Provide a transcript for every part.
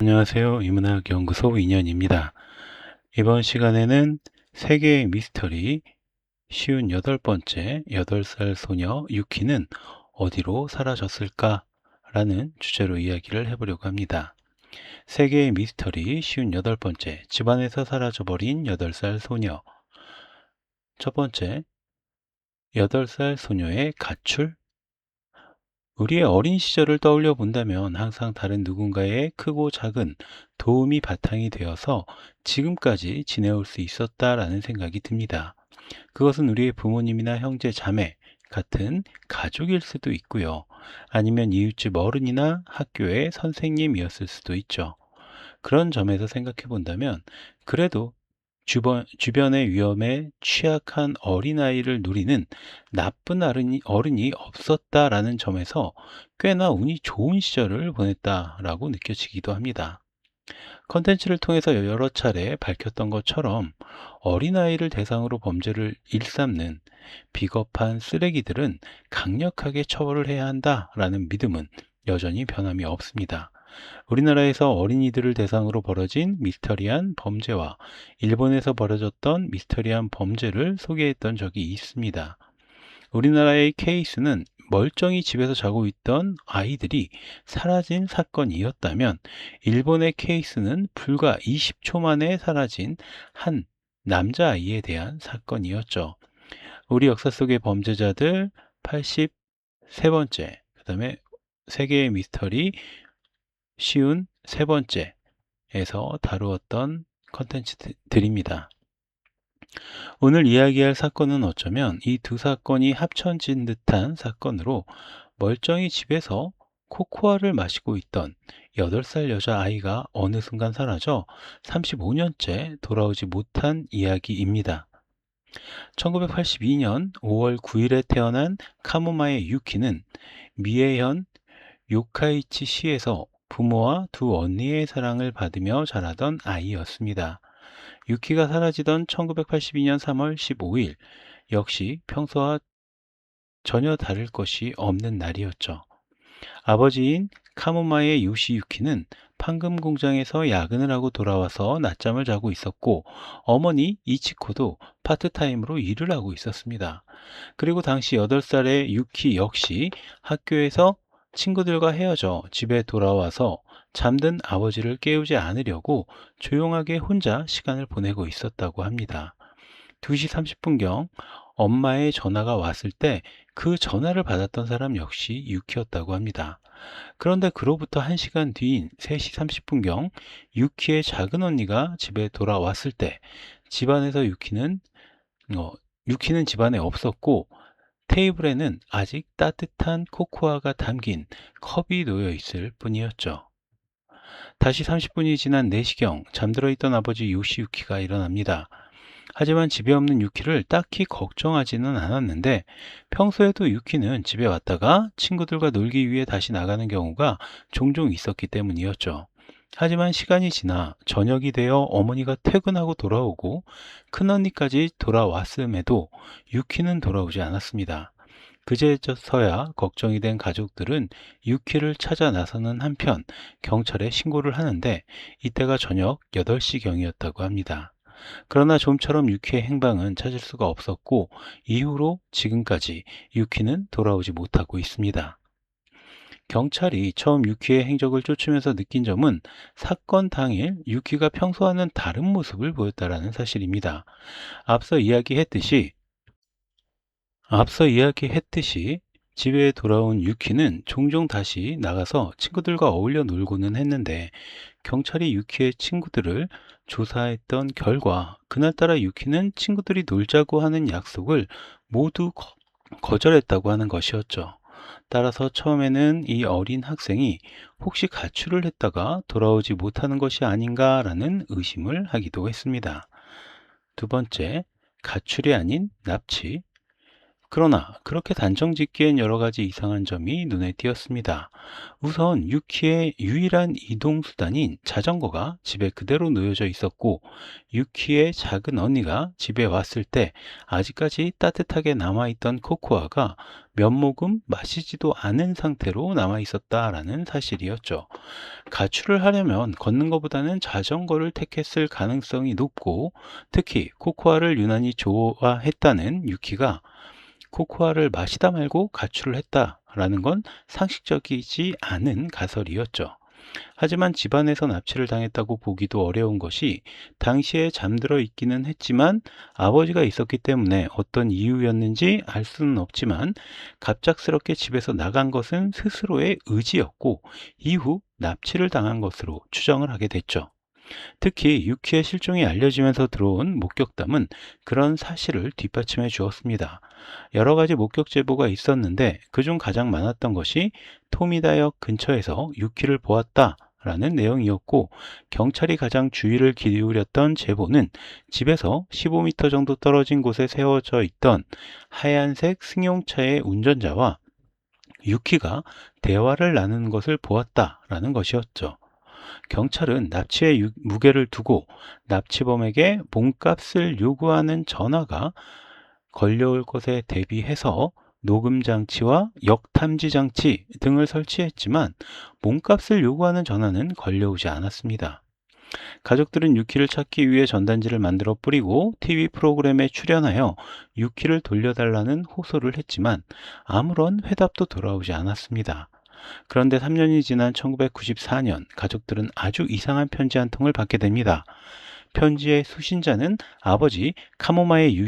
안녕하세요. 이문학연구소 인연입니다. 이번 시간에는 세계의 미스터리 쉬운 8번째 8살 소녀 유키는 어디로 사라졌을까? 라는 주제로 이야기를 해보려고 합니다. 세계의 미스터리 쉬운 8번째 집안에서 사라져버린 8살 소녀. 첫 번째, 8살 소녀의 가출? 우리의 어린 시절을 떠올려 본다면 항상 다른 누군가의 크고 작은 도움이 바탕이 되어서 지금까지 지내올 수 있었다라는 생각이 듭니다. 그것은 우리의 부모님이나 형제, 자매 같은 가족일 수도 있고요. 아니면 이웃집 어른이나 학교의 선생님이었을 수도 있죠. 그런 점에서 생각해 본다면 그래도 주변의 위험에 취약한 어린아이를 누리는 나쁜 어른이 없었다라는 점에서 꽤나 운이 좋은 시절을 보냈다라고 느껴지기도 합니다. 컨텐츠를 통해서 여러 차례 밝혔던 것처럼 어린아이를 대상으로 범죄를 일삼는 비겁한 쓰레기들은 강력하게 처벌을 해야 한다라는 믿음은 여전히 변함이 없습니다. 우리나라에서 어린이들을 대상으로 벌어진 미스터리한 범죄와 일본에서 벌어졌던 미스터리한 범죄를 소개했던 적이 있습니다. 우리나라의 케이스는 멀쩡히 집에서 자고 있던 아이들이 사라진 사건이었다면 일본의 케이스는 불과 20초 만에 사라진 한 남자아이에 대한 사건이었죠. 우리 역사 속의 범죄자들 83번째, 그 다음에 세계의 미스터리 쉬운 세 번째에서 다루었던 컨텐츠들입니다. 오늘 이야기할 사건은 어쩌면 이 두 사건이 합쳐진 듯한 사건으로 멀쩡히 집에서 코코아를 마시고 있던 8살 여자아이가 어느 순간 사라져 35년째 돌아오지 못한 이야기입니다. 1982년 5월 9일에 태어난 카모마의 유키는 미에현 요카이치 시에서 부모와 두 언니의 사랑을 받으며 자라던 아이였습니다. 유키가 사라지던 1982년 3월 15일, 역시 평소와 전혀 다를 것이 없는 날이었죠. 아버지인 카모마의 요시유키는 판금 공장에서 야근을 하고 돌아와서 낮잠을 자고 있었고, 어머니 이치코도 파트타임으로 일을 하고 있었습니다. 그리고 당시 8살의 유키 역시 학교에서 친구들과 헤어져 집에 돌아와서 잠든 아버지를 깨우지 않으려고 조용하게 혼자 시간을 보내고 있었다고 합니다. 2시 30분경 엄마의 전화가 왔을 때 그 전화를 받았던 사람 역시 유키였다고 합니다. 그런데 그로부터 1시간 뒤인 3시 30분경 유키의 작은 언니가 집에 돌아왔을 때 집안에서 유키는 집안에 없었고 테이블에는 아직 따뜻한 코코아가 담긴 컵이 놓여 있을 뿐이었죠. 다시 30분이 지난 4시경 잠들어 있던 아버지 요시유키가 일어납니다. 하지만 집에 없는 유키를 딱히 걱정하지는 않았는데 평소에도 유키는 집에 왔다가 친구들과 놀기 위해 다시 나가는 경우가 종종 있었기 때문이었죠. 하지만 시간이 지나 저녁이 되어 어머니가 퇴근하고 돌아오고 큰언니까지 돌아왔음에도 유키는 돌아오지 않았습니다. 그제서야 걱정이 된 가족들은 유키를 찾아 나서는 한편 경찰에 신고를 하는데 이때가 저녁 8시경이었다고 합니다. 그러나 좀처럼 유키의 행방은 찾을 수가 없었고 이후로 지금까지 유키는 돌아오지 못하고 있습니다. 경찰이 처음 유키의 행적을 쫓으면서 느낀 점은 사건 당일 유키가 평소와는 다른 모습을 보였다는 사실입니다. 앞서 이야기했듯이 집에 돌아온 유키는 종종 다시 나가서 친구들과 어울려 놀고는 했는데 경찰이 유키의 친구들을 조사했던 결과 그날따라 유키는 친구들이 놀자고 하는 약속을 모두 거절했다고 하는 것이었죠. 따라서 처음에는 이 어린 학생이 혹시 가출을 했다가 돌아오지 못하는 것이 아닌가라는 의심을 하기도 했습니다. 두 번째, 가출이 아닌 납치. 그러나 그렇게 단정짓기엔 여러 가지 이상한 점이 눈에 띄었습니다. 우선 유키의 유일한 이동 수단인 자전거가 집에 그대로 놓여져 있었고, 유키의 작은 언니가 집에 왔을 때 아직까지 따뜻하게 남아있던 코코아가 몇 모금 마시지도 않은 상태로 남아 있었다라는 사실이었죠. 가출을 하려면 걷는 것보다는 자전거를 택했을 가능성이 높고, 특히 코코아를 유난히 좋아했다는 유키가 코코아를 마시다 말고 가출을 했다라는 건 상식적이지 않은 가설이었죠. 하지만 집안에서 납치를 당했다고 보기도 어려운 것이, 당시에 잠들어 있기는 했지만 아버지가 있었기 때문에 어떤 이유였는지 알 수는 없지만 갑작스럽게 집에서 나간 것은 스스로의 의지였고, 이후 납치를 당한 것으로 추정을 하게 됐죠. 특히 유키의 실종이 알려지면서 들어온 목격담은 그런 사실을 뒷받침해 주었습니다. 여러 가지 목격 제보가 있었는데 그중 가장 많았던 것이 토미다역 근처에서 유키를 보았다 라는 내용이었고, 경찰이 가장 주의를 기울였던 제보는 집에서 15m 정도 떨어진 곳에 세워져 있던 하얀색 승용차의 운전자와 유키가 대화를 나누는 것을 보았다라는 것이었죠. 경찰은 납치의 무게를 두고 납치범에게 몸값을 요구하는 전화가 걸려올 것에 대비해서 녹음 장치와 역탐지 장치 등을 설치했지만 몸값을 요구하는 전화는 걸려오지 않았습니다. 가족들은 유키를 찾기 위해 전단지를 만들어 뿌리고 TV 프로그램에 출연하여 유키를 돌려달라는 호소를 했지만 아무런 회답도 돌아오지 않았습니다. 그런데 3년이 지난 1994년, 가족들은 아주 이상한 편지 한 통을 받게 됩니다. 편지의 수신자는 아버지 카모마의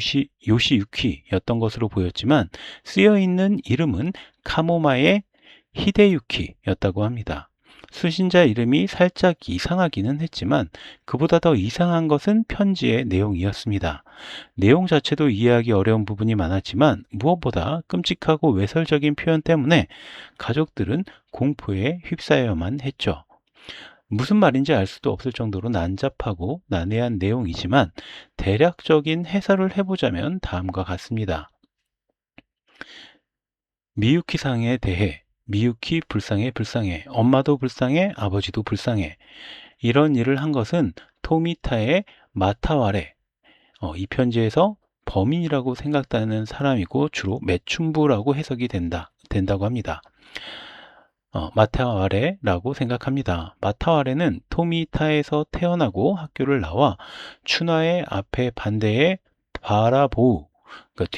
요시유키였던 것으로 보였지만 쓰여 있는 이름은 카모마의 히데유키였다고 합니다. 수신자 이름이 살짝 이상하기는 했지만 그보다 더 이상한 것은 편지의 내용이었습니다. 내용 자체도 이해하기 어려운 부분이 많았지만 무엇보다 끔찍하고 외설적인 표현 때문에 가족들은 공포에 휩싸여야만 했죠. 무슨 말인지 알 수도 없을 정도로 난잡하고 난해한 내용이지만 대략적인 해설을 해보자면 다음과 같습니다. 미유키상에 대해 미유키 불쌍해 불쌍해, 엄마도 불쌍해, 아버지도 불쌍해. 이런 일을 한 것은 토미타의 마타와레, 이 편지에서 범인이라고 생각되는 사람이고 주로 매춘부라고 해석이 된다고 합니다. 마타와레라고 생각합니다. 마타와레는 토미타에서 태어나고 학교를 나와 춘화의 앞에 반대에 바라보우, 그러니까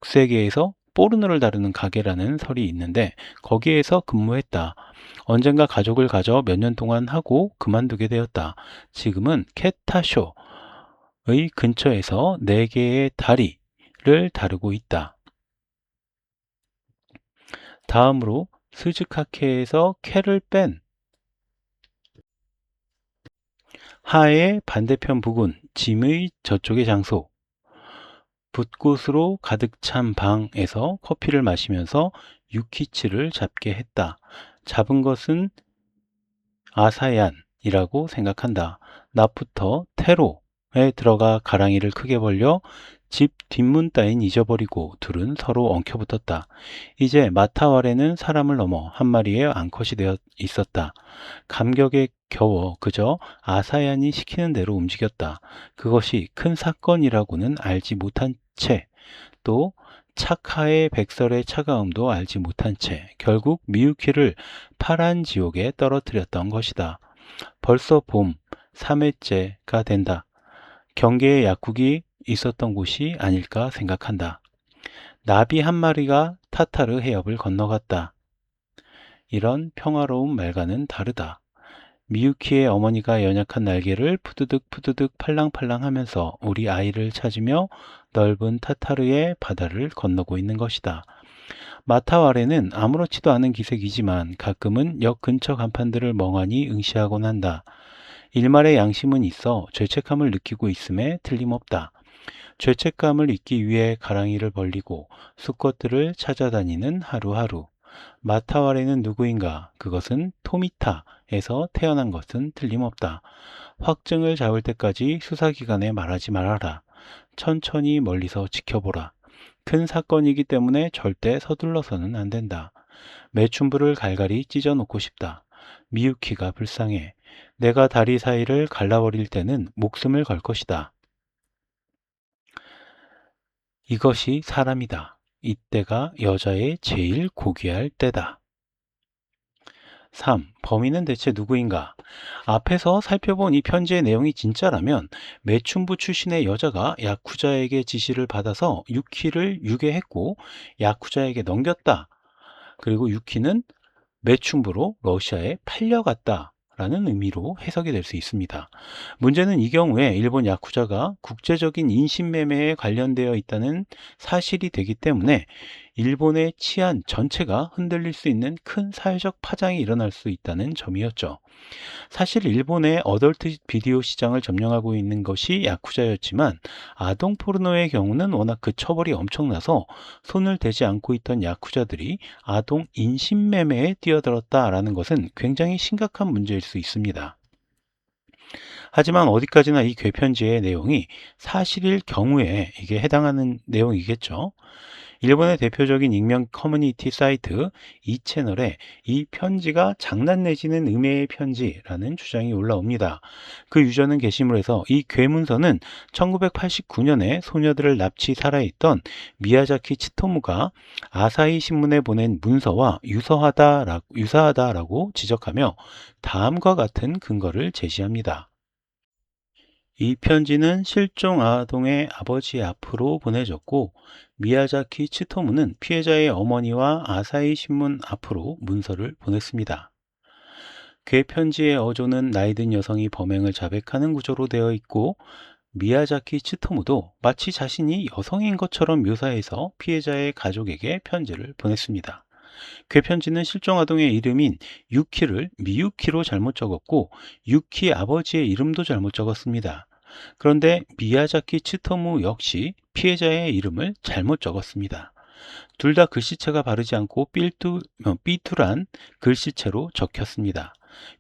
뒷세계에서 포르노를 다루는 가게라는 설이 있는데 거기에서 근무했다. 언젠가 가족을 가져 몇 년 동안 하고 그만두게 되었다. 지금은 캣타쇼의 근처에서 4개의 다리를 다루고 있다. 다음으로 스즈카케에서 캐를 뺀 하의 반대편 부근, 짐의 저쪽의 장소, 붓꽃으로 가득 찬 방에서 커피를 마시면서 유키치를 잡게 했다. 잡은 것은 아사얀이라고 생각한다. 낮부터 테로에 들어가 가랑이를 크게 벌려 집 뒷문 따윈 잊어버리고 둘은 서로 엉켜붙었다. 이제 마타와레는 사람을 넘어 한 마리의 암컷이 되어 있었다. 감격에 겨워 그저 아사얀이 시키는 대로 움직였다. 그것이 큰 사건이라고는 알지 못한 채, 또 착하의 백설의 차가움도 알지 못한 채 결국 미유키를 파란 지옥에 떨어뜨렸던 것이다. 벌써 봄, 3회째가 된다. 경계에 약국이 있었던 곳이 아닐까 생각한다. 나비 한 마리가 타타르 해협을 건너갔다. 이런 평화로운 말과는 다르다. 미유키의 어머니가 연약한 날개를 푸드득 푸드득 팔랑팔랑 하면서 우리 아이를 찾으며 넓은 타타르의 바다를 건너고 있는 것이다. 마타와레는 아무렇지도 않은 기색이지만 가끔은 역 근처 간판들을 멍하니 응시하곤 한다. 일말의 양심은 있어 죄책감을 느끼고 있음에 틀림없다. 죄책감을 잊기 위해 가랑이를 벌리고 수컷들을 찾아다니는 하루하루. 마타와레는 누구인가? 그것은 토미타에서 태어난 것은 틀림없다. 확증을 잡을 때까지 수사기관에 말하지 말아라. 천천히 멀리서 지켜보라. 큰 사건이기 때문에 절대 서둘러서는 안 된다. 매춘부를 갈갈이 찢어놓고 싶다. 미유키가 불쌍해. 내가 다리 사이를 갈라버릴 때는 목숨을 걸 것이다. 이것이 사람이다. 이때가 여자의 제일 고귀할 때다. 3. 범인은 대체 누구인가? 앞에서 살펴본 이 편지의 내용이 진짜라면 매춘부 출신의 여자가 야쿠자에게 지시를 받아서 유키를 유괴했고 야쿠자에게 넘겼다. 그리고 유키는 매춘부로 러시아에 팔려갔다라는 의미로 해석이 될 수 있습니다. 문제는 이 경우에 일본 야쿠자가 국제적인 인신매매에 관련되어 있다는 사실이 되기 때문에 일본의 치안 전체가 흔들릴 수 있는 큰 사회적 파장이 일어날 수 있다는 점이었죠. 사실 일본의 어덜트 비디오 시장을 점령하고 있는 것이 야쿠자였지만 아동 포르노의 경우는 워낙 그 처벌이 엄청나서 손을 대지 않고 있던 야쿠자들이 아동 인신매매에 뛰어들었다라는 것은 굉장히 심각한 문제일 수 있습니다. 하지만 어디까지나 이 괴편지의 내용이 사실일 경우에 이게 해당하는 내용이겠죠. 일본의 대표적인 익명 커뮤니티 사이트 이채널에 이 편지가 장난 내지는 음해의 편지라는 주장이 올라옵니다. 그 유저는 게시물에서 이 괴문서는 1989년에 소녀들을 납치 살해했던 미야자키 치토무가 아사히 신문에 보낸 문서와 유사하다라고 지적하며 다음과 같은 근거를 제시합니다. 이 편지는 실종 아동의 아버지 앞으로 보내졌고 미야자키 치토무는 피해자의 어머니와 아사히 신문 앞으로 문서를 보냈습니다. 괴편지의 어조는 나이든 여성이 범행을 자백하는 구조로 되어 있고 미야자키 치토무도 마치 자신이 여성인 것처럼 묘사해서 피해자의 가족에게 편지를 보냈습니다. 괴편지는 실종 아동의 이름인 유키를 미유키로 잘못 적었고 유키 아버지의 이름도 잘못 적었습니다. 그런데 미야자키 치토무 역시 피해자의 이름을 잘못 적었습니다. 둘 다 글씨체가 바르지 않고 삐뚤한 글씨체로 적혔습니다.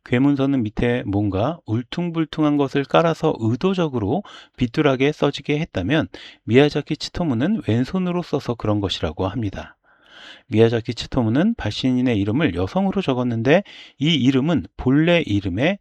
괴문서는 밑에 뭔가 울퉁불퉁한 것을 깔아서 의도적으로 비뚤하게 써지게 했다면 미야자키 치토무는 왼손으로 써서 그런 것이라고 합니다. 미야자키 치토무는 발신인의 이름을 여성으로 적었는데 이 이름은 본래 이름의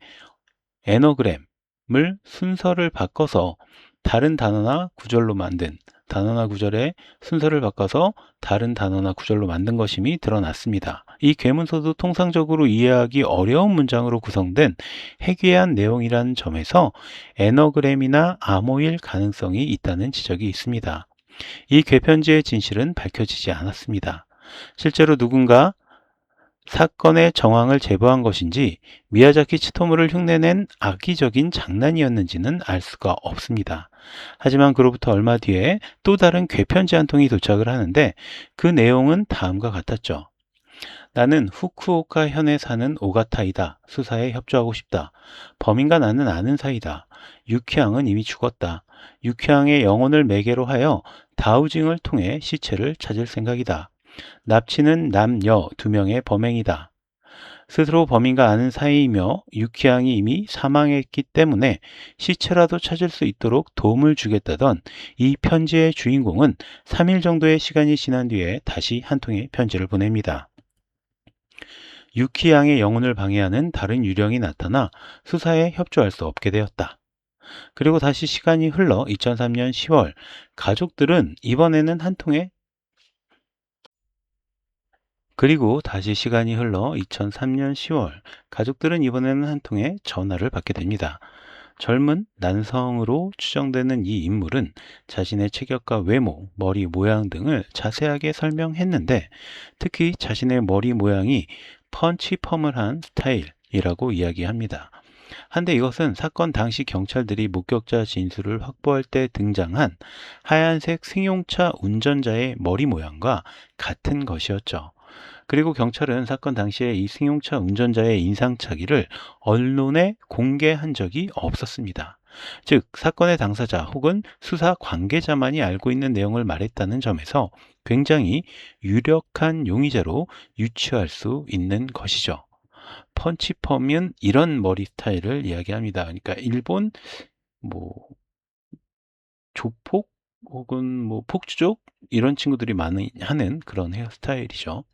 에너그램을 순서를 바꿔서 다른 단어나 구절로 만든 단어나 구절의 순서를 바꿔서 다른 단어나 구절로 만든 것임이 드러났습니다. 이 괴문서도 통상적으로 이해하기 어려운 문장으로 구성된 해괴한 내용이라는 점에서 에너그램이나 암호일 가능성이 있다는 지적이 있습니다. 이 괴편지의 진실은 밝혀지지 않았습니다. 실제로 누군가 사건의 정황을 제보한 것인지 미야자키 치토무를 흉내낸 악의적인 장난이었는지는 알 수가 없습니다. 하지만 그로부터 얼마 뒤에 또 다른 괴편지 한 통이 도착을 하는데 그 내용은 다음과 같았죠. 나는 후쿠오카 현에 사는 오가타이다. 수사에 협조하고 싶다. 범인과 나는 아는 사이다. 유키양은 이미 죽었다. 유키양의 영혼을 매개로 하여 다우징을 통해 시체를 찾을 생각이다. 납치는 남녀 2명의 범행이다. 스스로 범인과 아는 사이이며 유키양이 이미 사망했기 때문에 시체라도 찾을 수 있도록 도움을 주겠다던 이 편지의 주인공은 3일 정도의 시간이 지난 뒤에 다시 한 통의 편지를 보냅니다. 유키양의 영혼을 방해하는 다른 유령이 나타나 수사에 협조할 수 없게 되었다. 그리고 다시 시간이 흘러 2003년 10월 가족들은 이번에는 한 통의 전화를 받게 됩니다. 젊은 남성으로 추정되는 이 인물은 자신의 체격과 외모, 머리 모양 등을 자세하게 설명했는데 특히 자신의 머리 모양이 펀치펌을 한 스타일이라고 이야기합니다. 한데 이것은 사건 당시 경찰들이 목격자 진술을 확보할 때 등장한 하얀색 승용차 운전자의 머리 모양과 같은 것이었죠. 그리고 경찰은 사건 당시에 이 승용차 운전자의 인상착의를 언론에 공개한 적이 없었습니다. 즉, 사건의 당사자 혹은 수사 관계자만이 알고 있는 내용을 말했다는 점에서 굉장히 유력한 용의자로 유추할 수 있는 것이죠. 펀치펌은 이런 머리 스타일을 이야기합니다. 그러니까 일본 조폭 혹은 뭐 폭주족 이런 친구들이 많이 하는 그런 헤어스타일이죠.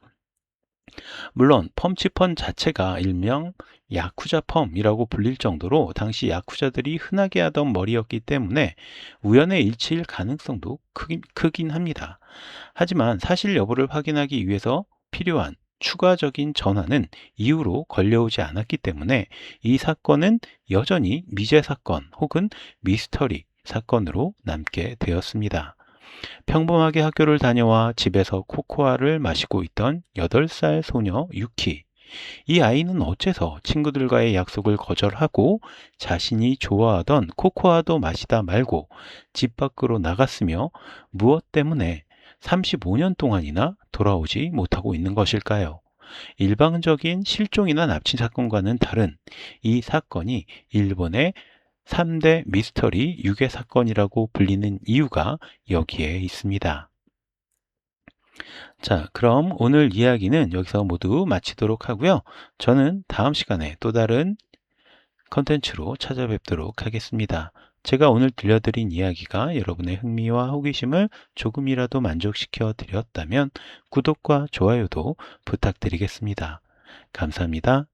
물론 펌치펀 자체가 일명 야쿠자 펌이라고 불릴 정도로 당시 야쿠자들이 흔하게 하던 머리였기 때문에 우연의 일치일 가능성도 크긴 합니다. 하지만 사실 여부를 확인하기 위해서 필요한 추가적인 전화는 이후로 걸려오지 않았기 때문에 이 사건은 여전히 미제 사건 혹은 미스터리 사건으로 남게 되었습니다. 평범하게 학교를 다녀와 집에서 코코아를 마시고 있던 8살 소녀 유키. 이 아이는 어째서 친구들과의 약속을 거절하고 자신이 좋아하던 코코아도 마시다 말고 집 밖으로 나갔으며 무엇 때문에 35년 동안이나 돌아오지 못하고 있는 것일까요? 일반적인 실종이나 납치 사건과는 다른 이 사건이 일본의 3대 미스터리 유괴 사건이라고 불리는 이유가 여기에 있습니다. 자, 그럼 오늘 이야기는 여기서 모두 마치도록 하고요. 저는 다음 시간에 또 다른 컨텐츠로 찾아뵙도록 하겠습니다. 제가 오늘 들려드린 이야기가 여러분의 흥미와 호기심을 조금이라도 만족시켜 드렸다면 구독과 좋아요도 부탁드리겠습니다. 감사합니다.